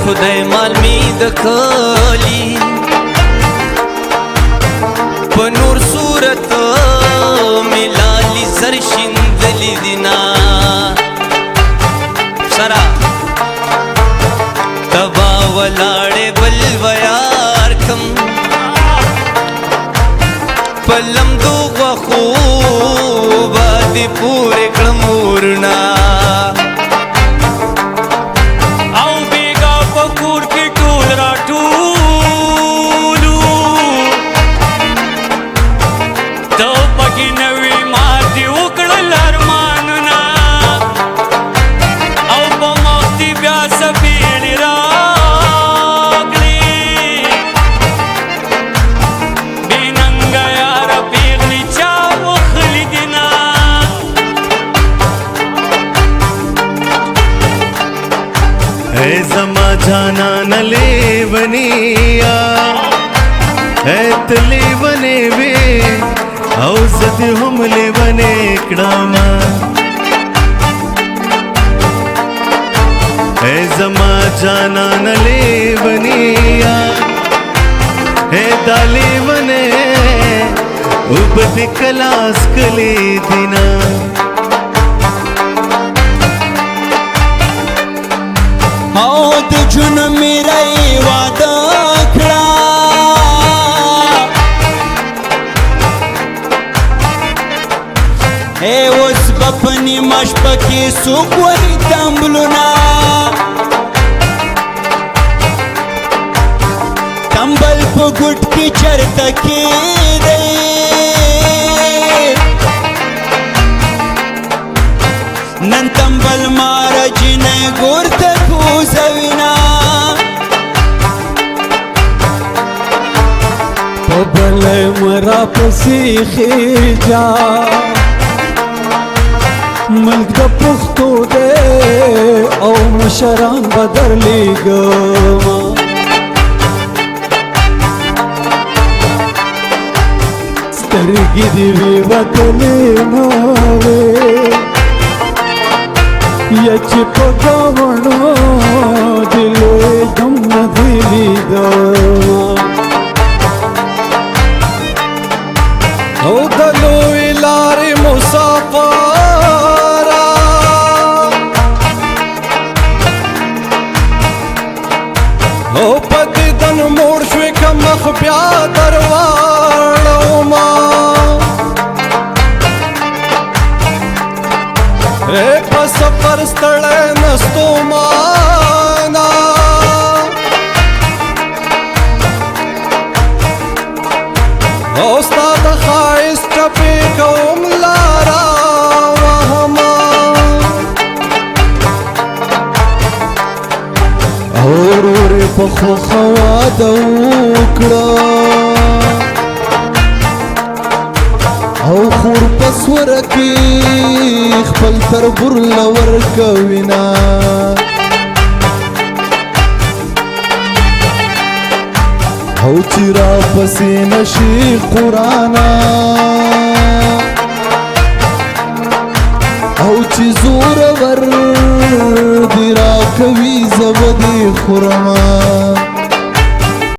خدای مال می د کلی په نور صورت ملالی زر شیندلی دینا سرا تبا ولاړې بل ویار کم پلم دو غخو بادی پورې کړم ورنا زما جانا نلے ونیا ایت لے ونے وے او زد ہم لے ونے کڑاما اے زما جانا نلے ونیا اے دالے ونے اوبد کلاس کلے دینا او د جون میرا وعده کړه اے اوس بپنی مش پکې سوق وری تمبلونا تمبل په ګټ کې چرته کې دی نن تمبل مار جنې ګورته زوینا بل مرا پسی خیجا ملک د پختو دے او مشران بدر لیگما سترگی دی وی وطنی ناوے یچ پگاونو دلوی دم ندیلی دما او دلوی لاری مسافرا او پدیدن مور شوی که مخ بیا درواړو ما اے په سفر ستړی نستو مانا او ستا د ښایست ټپې کوم لاره وهمه او ورورې په خوښه واده وکړه او خور په سوره کې خپل تربور لور کوینا او چې را پسې نشي قرانا او چې زور ور دی را کوي زبدي خرما